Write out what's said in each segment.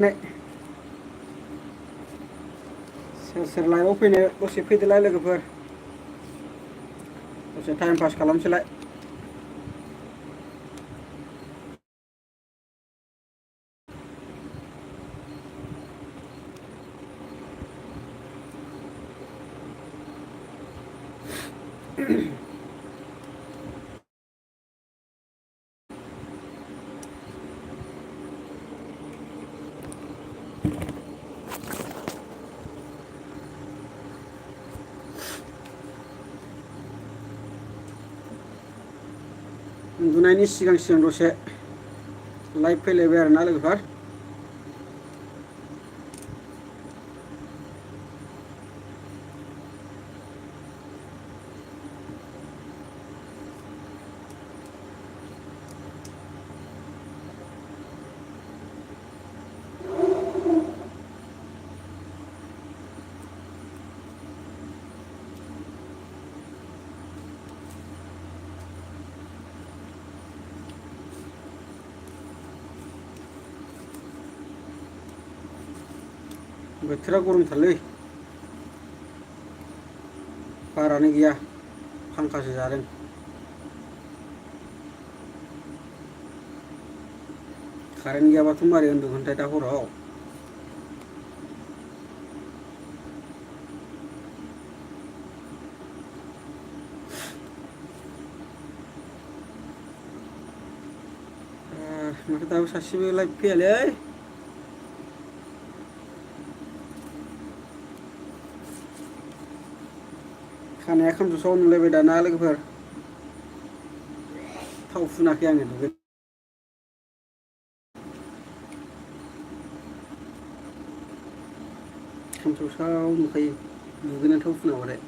नै सोर सोर लाइभआव फैनो दसे फैदोलाय लोगोफोर दसे टाइम पास खालामसैलाय। उन्दुनायनि सिगां सिगां दसे लाइभ फैलायबाय आरोना लोगोफोर। बोथोरा गरमथारलै बारानो गैया फांखासो जादों। कारेन्ट गैयाबाथ' मारै उन्दुगोनथाय दा हराव। माथो दाबो सासेबो लाइभ फैयालै। खानाया खामजोबस्राव नुलायबाय दाना लोगोफोर। थाव फुनाखै आङो दुगै खामसावसाव नुखायो दुगैनानै थाव फुनांगौबाथाय।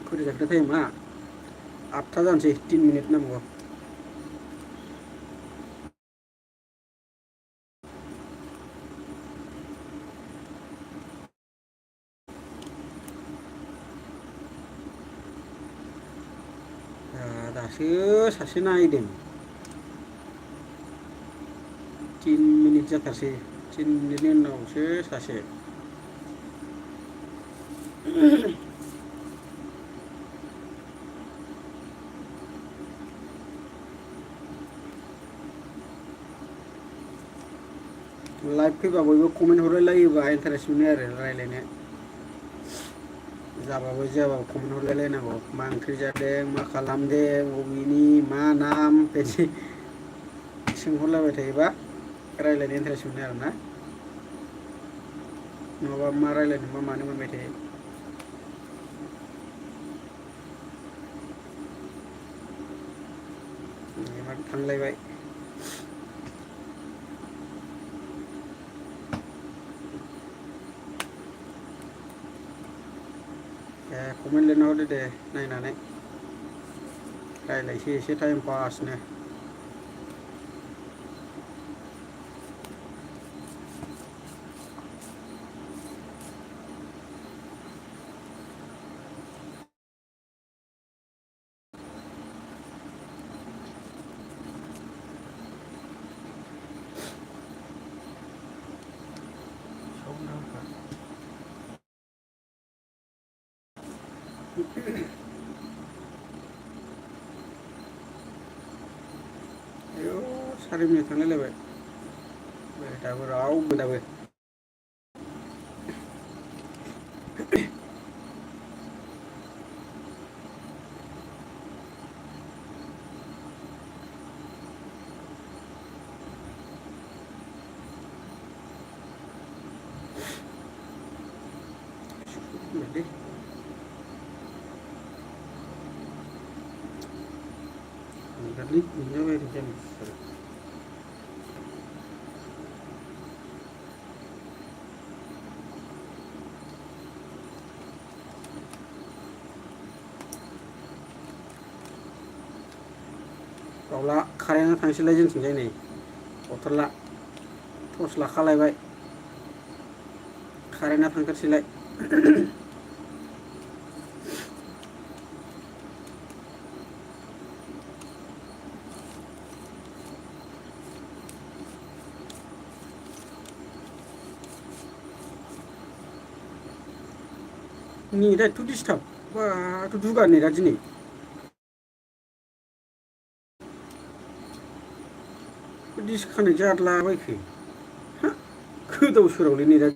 खैथा जाखोथाय टाइमा 8था जानोसै 3 मिनिट नांबावगौ। दासो सासे नायदों 3 मिनिट जाथारसै 3 मिनिटनि उनावसो सासे। लाइभ फैबा बयबो कमेन्ट हरलायलायोबा इन्टारेस्ट मोनो आरो रायज्लायनो। जाबाबो जायाबाबो कमेन्ट हरलायलायनांगौ मा ओंख्रि जादों मा खालामदों बबेनि मा नाम बिदि सोंहरलायबाय थायोबा रायज्लायनो इन्टारेस्ट मोनो आरोना। नङाबा मा रायज्लायनो मा मानो मोनबाय थायो। माथो थांलायबाय। कमेन्ट लिरना हरदो दे नायनानै रायज्लायसै एसे टाइम पासनो। आयौ 4 मिनिट थांलायलायबाय दाबो रावबो दाबो। बावला कारेन्टआ थांसैलाय जोंथिंजाय नै अरथारला टर्स लाखालायबाय कारेन्टआ थांथारसैलाय। नेटआ एथ' डिस्टार्ब बाथ' दुगा नेटआ दिनै डिसकानेक्ट जालाबायखो हा गोदाव सोरावलै नेटआ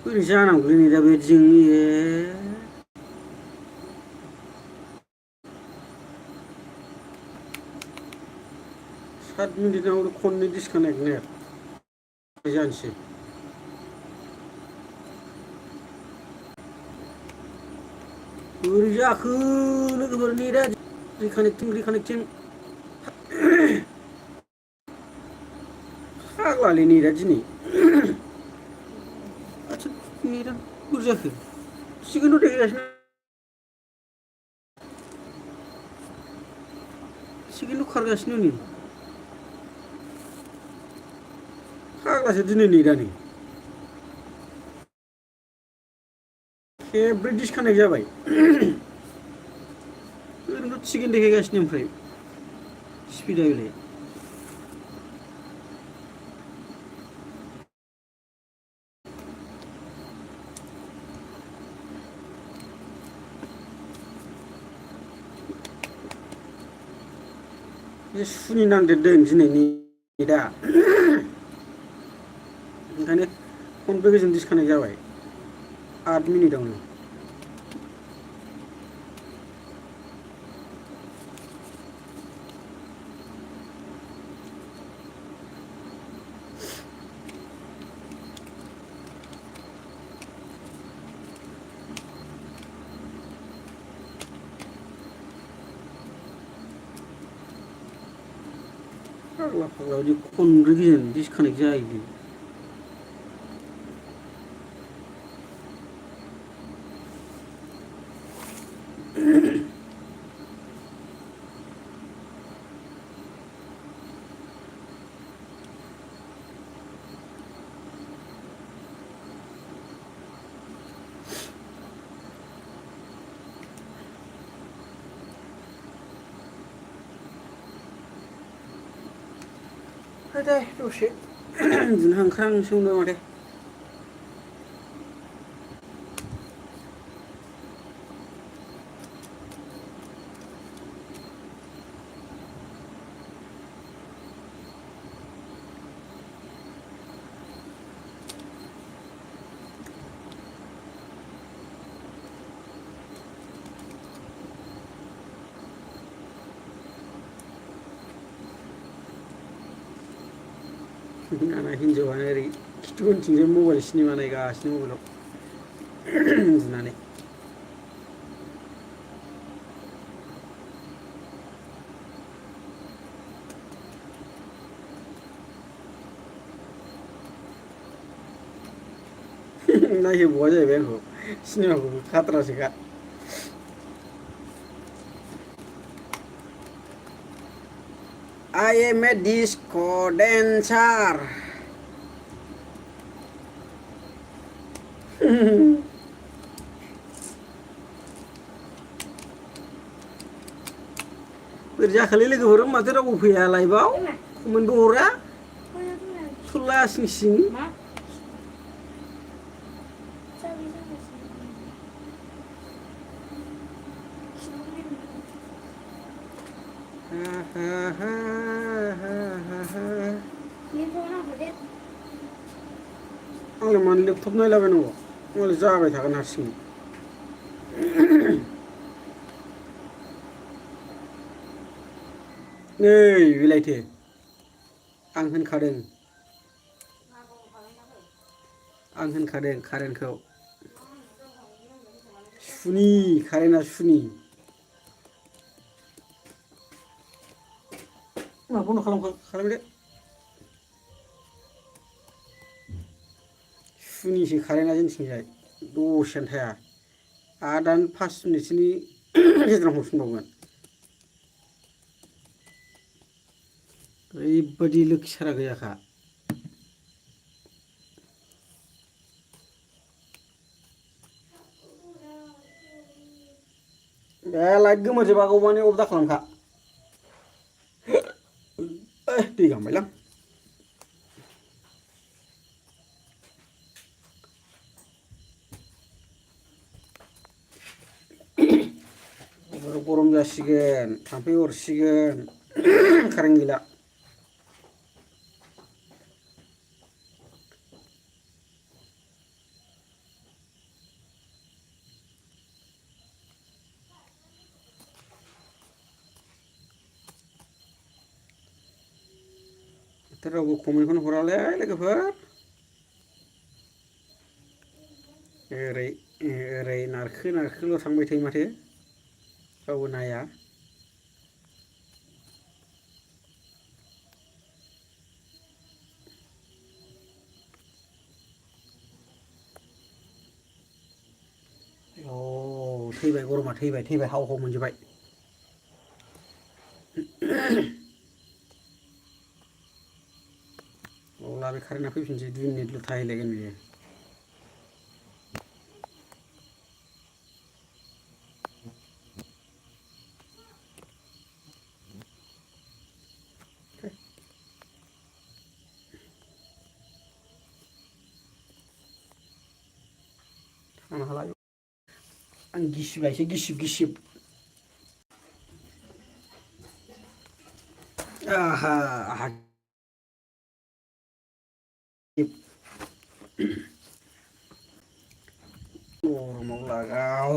बोरै जानांगौलै नेटआ बेबायदिजों 7 मिनिटआव खननै डिसकानेक्ट नेट जानोसै बोरै जाखो लोगोफोर नेटआ रिकानेक्टिं फाग्लालै नेटआ दिनै आच्छा नेटआ बोरै जाखो थिगैनो देखायगासिनो थिगैनो खारगासिनो नै फाग्लासो दिनै नेटआनो खेब्रै डिसकानेक्ट जाबाय ओरैनोथ' थिगैनो देखायगासिनो ओमफ्राय स्पिडा बेलाय बे सुनि नांदेरदों दिनैनि नेटआ ओंखायनो फन गोजोन डिसकानेक्ट जाबाय 8 मिनिटआवनो फाग्ला बिदि खनब्रै गोजोन डिसकानेक्ट जायो दे दसे उन्दुनो ओंखारहांसो मोनबाय माथो आंना हिन्जावानो ओरै खिथु उनथिंजाय मबाइल सिनेमा नायगासिनो मबाइलाव उन्दुनानै नायहोबावा जाहैबाय आंखौ सिनेमाखौ खाथ्रासोखा I am a disco dancer बोरै जाखोलै लोगोफोर माथो रावबो फैया लाइभआव कमेन्टबो हरा सल्ला सिं सिं आंलाय मानो लेपटप नायलाबायनांगौ मालाय जाबाय थागोन हारसिं नै बेलायथो आं होनखादों कारेन्टखौ सुनि कारेन्टआ सुनि मा बन्द' खालामदो सुनिसो कारेन्टआ जोंनिथिंजाय दसेनो थाया आरो दानो 5 मिनिटसोनि गेजेराव हरफिनबावगोन ओरैबायदि लोखि सारा गैयाखा बे लाइट गोमोरजोबागौ माने अफ दा खालामखा दै गांबायलां गरम जासिगोन थाम्फै अरसिगोन कारेन्ट गैला रावबो कमेन्टखौनो हरालै लोगोफोर ओरै ओरै नारखोल' थांबाय थायो माथो रावबो नाया थैबाय गरमा थैबाय हाव हाव मोनजोबबाय अब्ला बे कारेन्टआ फैफिनसै 2 मिनिटल' थाहैलायगोन बियो थानो हाला आं गिसिबायसो गिसिब आहा आहा गरमाव लागाव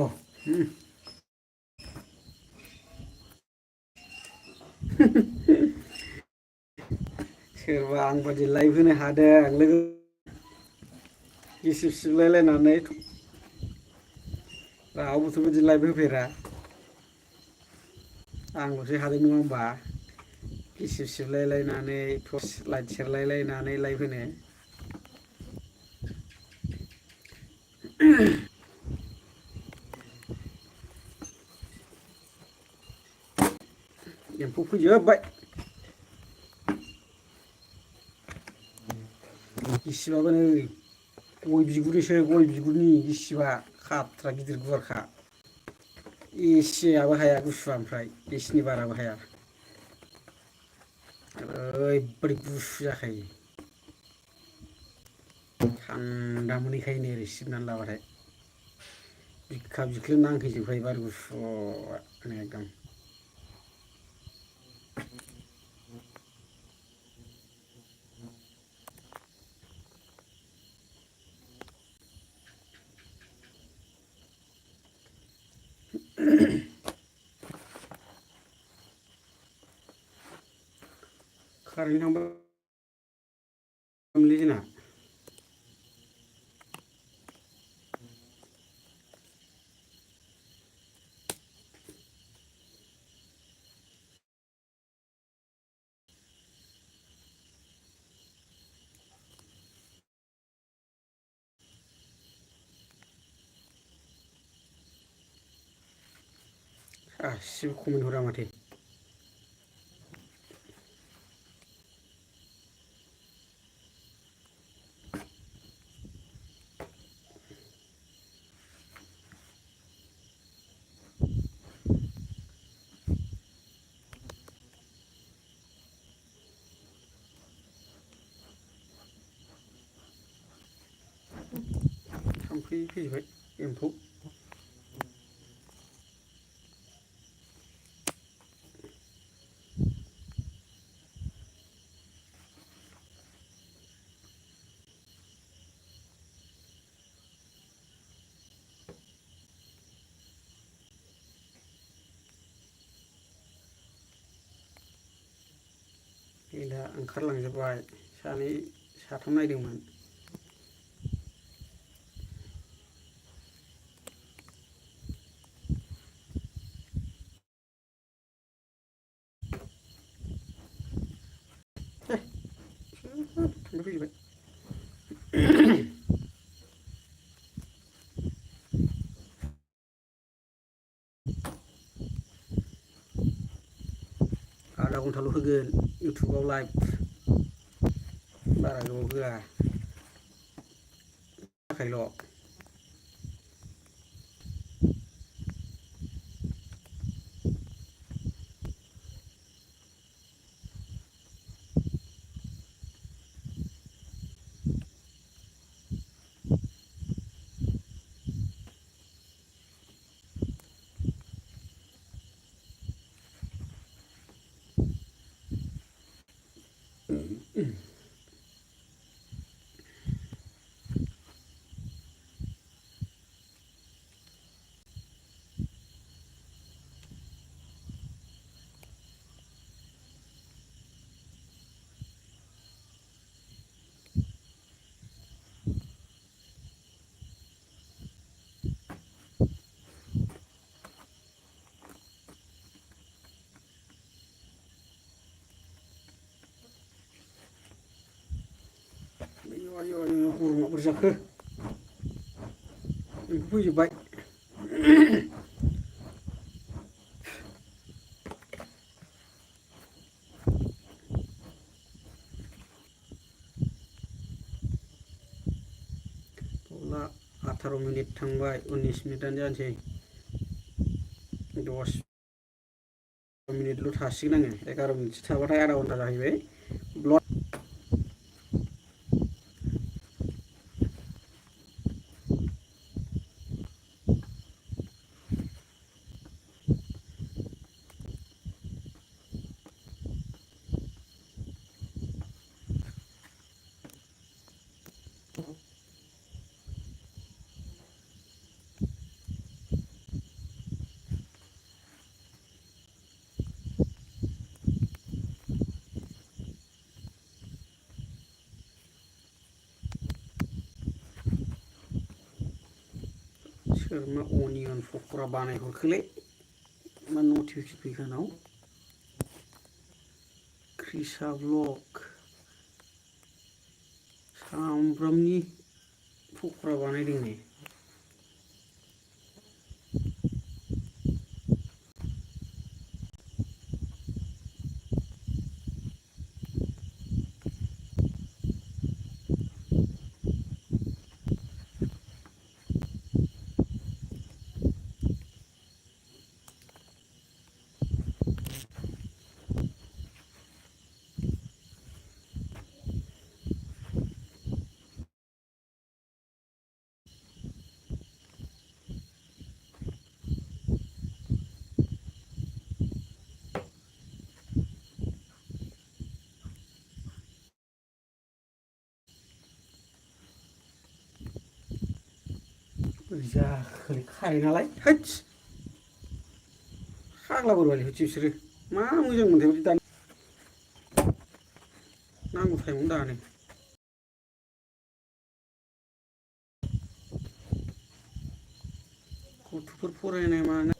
सोरबा आं बादि लाइभ होनो हादों लोगो गिसिब सिबलायलायनानै रावबोथ' बिदि लाइभ होफेरा आंल'सो हादों नङा होमबा गिसिब सिबलायलायनानै टर्स लाइट सेरलायलायनानै लाइभ होनो एम्फौ फैजोबबाय गिसिबाबो नै गय बिगुरनि गिसिबा खात्रा गिदिर गुवारखा एसियाबो हाया गुसुआ ओमफ्राय एसिनि बाराबो हाया ओरैबादि गुसु जाखायो थान्दा मोनहैखायो ओरै सिबनानै लाबाथाय बिखा बिख्लो नांहैजोबखायो बार गुसुनो एकदम कारेन्ट थांबायमोनलै जोंना सासेबो कमेन्ट हरा माथो थाम्फै फैजोबबाय एम्फौ गैला ओंखारलांजोबबाय सानै साथाम नायदोंमोन थाम्फै फैजोबबाय आधा घन्टाल' होगोन इउटुबाव लाइभ बारा गोबाव होआ थाखायल' आयु आयु गरमा बोरै जाखो एम्फौ फैजोब्बाय अब्ला 18 मिनिट थांबाय 19 मिनिटानो जानोसै 10 मिनिटल' थासिगोन आङो 11 मिनिटसो थाबाथाय आधा घन्टा जाहैबाय ब्लड सोर मा अनियन पकरा बानायहरखोलै मा नटिफिकेसन फैखो आंनाव क्रिसा ब्लग सामब्रामनि पकरा बानायदों नै बोरै जाखोलै खायो नालाय हैदस फाग्ला बोरबायलै बिसोरो मा मोजां मोनथाय बिदि दानो नांगौ टाइमावनो दानो गथ'फोर फरायनाय मानाय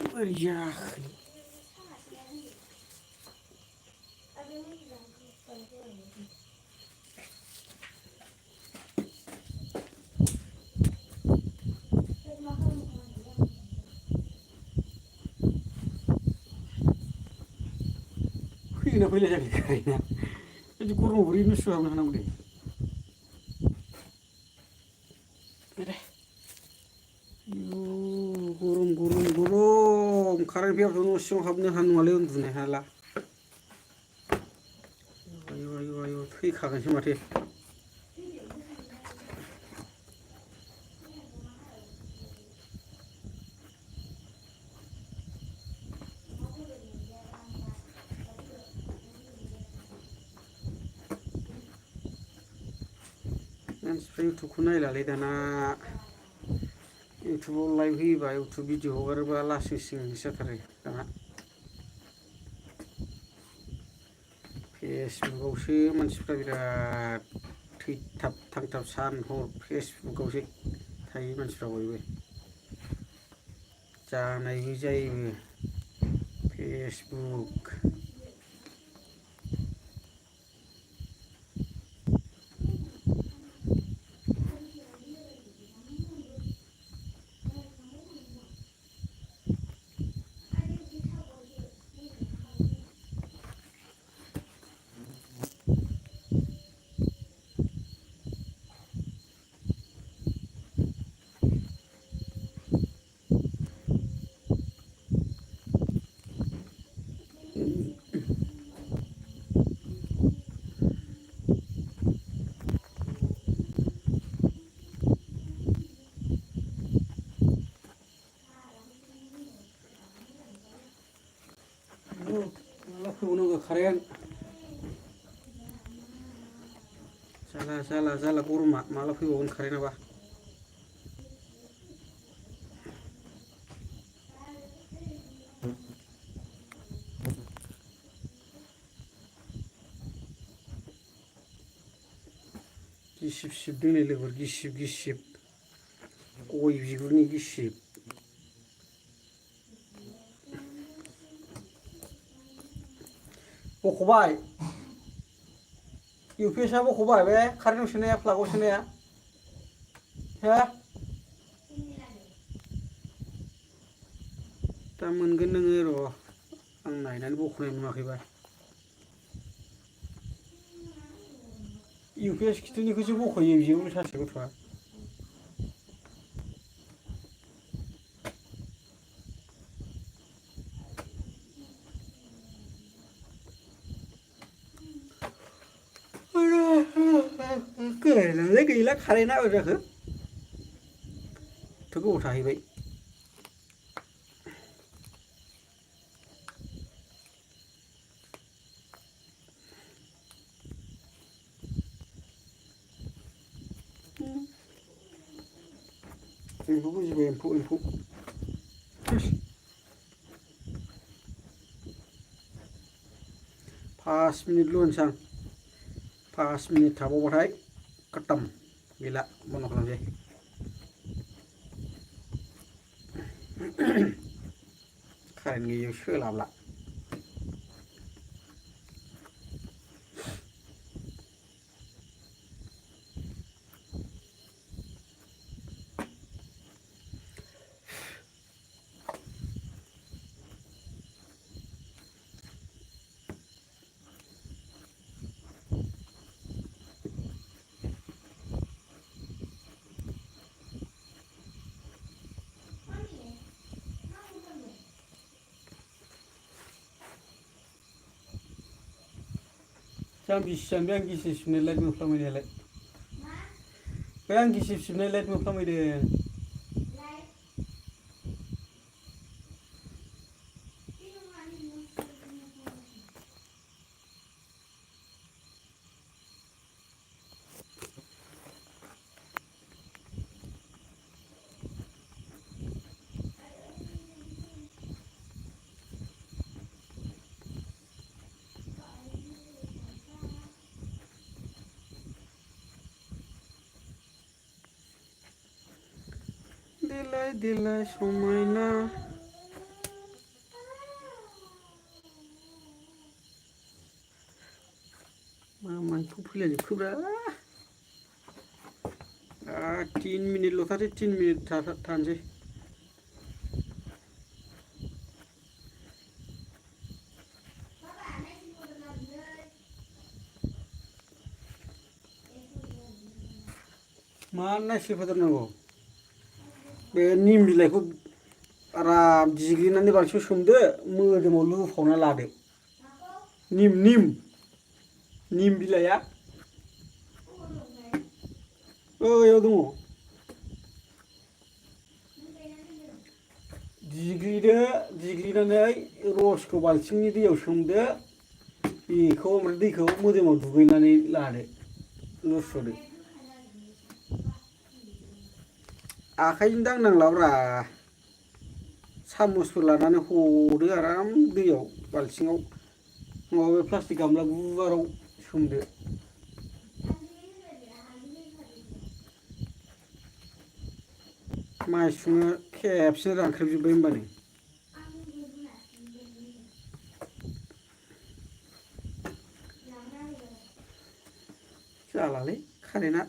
बोरै जाखोलै फैगोना फैला जाखो खारेना बिदि गरमाव बोरै न' सिङाव हाबनो हानांगौ दे आयु गरम गरम गरम कारेन्ट फैयाबाथ' न' सिङाव हाबनो हानाय नङालै उन्दुनो हाला आयु आयु आयु थैखागोनसो माथो मानसिफ्रा इउटुबखौ नायलालै दाना इउटुबाव लाइभ होयोबा इउटुब भिडिअ हगारोबा लासिं सिं जाथारो दाना फेसबुकआवसो मानसिफ्रा बिराद थैथाब थांथाब सान हर फेसबुकआवसो थायो मानसिफ्रा बयबो जानायबो जायोबो फेसबुक माला फैबावनांगौ कारेन्ट जाला गरमा माला फैबावगोन कारेन्टआबा गिसिब सिबदों नै लोगोफोर गिसिब गय बिगुरनि गिसिब बख'बाय UPS-आ बख'बाय बे कारेन्टआव सोनाया प्लागआव सोनाया हो दा मोनगोन नोङो र' आं नायनानै बख'नाय नुवाखैबा UPS खिथुनिखौसो बख'यो बियो उल्थासो गथ'आ गोलाय गैला कारेन्टआ बोरै जाखो थ' गोबाव थाहैबाय एम्फौ बुजिबाय एम्फौ 5 मिनिटल' होनोसै आं 5 मिनिट थाबावबाथाय खतम गैला बन्द' खालामसै कारेन्ट गैयियाव सोलाबला Jangan biang gizi sebenarnya lihat muka media lihat. Biang gizi sebenarnya lihat muka media. Delay समायना मा एम्फौ फैलायजोबखोब्रा 3 मिनिटल' थासै 3 मिनिट थानोसै मा नायसोफोथारनांगौ बे निम बिलाइखौ आराम जिग्लिनानै बाल्थिंआव सोमदो मोदोमाव लुफावना लादो निम बिलाइया ओयाव दङ जिग्लिनानै रसखौ बाल्थिंनि दैयाव सोमदो बेखौ ओमफ्राय दैखौ मोदोमाव दुगैनानै लादो लुस्रदो आखाइजों दांनांलाब्रा सामुसफोर लानानै हदो आराम दैयाव बाल्थिङाव नङाबा बे प्लास्टिक गामला गुवाराव सोमदो माइसुङा खेबसेनो रानख्रेबजोब्बाय होमबानो जालालै कारेन्टआ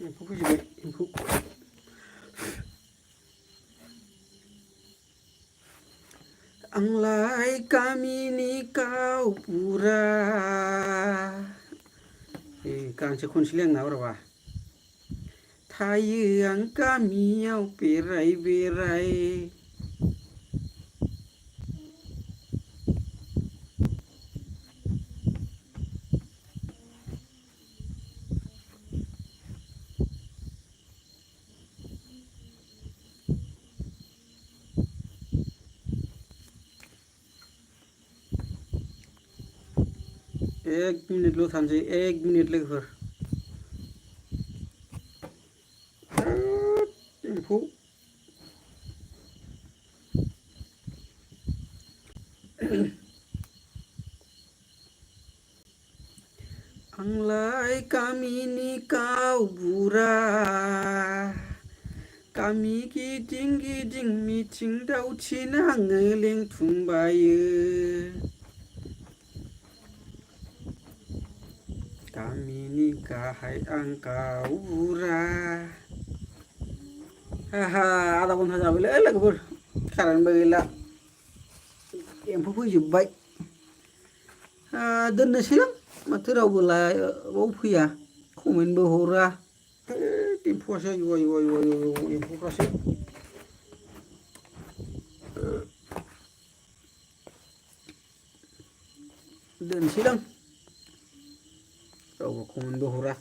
एम्फौ फैजोब्बाय एम्फौ आंलाय गामिनि गावबुरा गांसे खनसेलै आंना बाराबा थायो आं गामियाव बेराय बेराय एक मिनिटल' थानोसै एक मिनिट लोगोफोर एम्फौ आंलाय गामिनि गावबुरा गामि गिदिं गिदिं मिथिं दावथिं आङो लेंथुमबायो गामिनि गाहाय आं गावबुरा आधा घन्टा जाबायलै लोगोफोर कारेन्टबो गैला एम्फौ फैजोब्बाय दोननोसैलां माथो रावबो लाइभआव फैया कमेन्टबो हरा एम्फौआसो आयु आयु आयु आयु एम्फौफ्रासो दोनसैलां रावबो कमेन्टबो हरा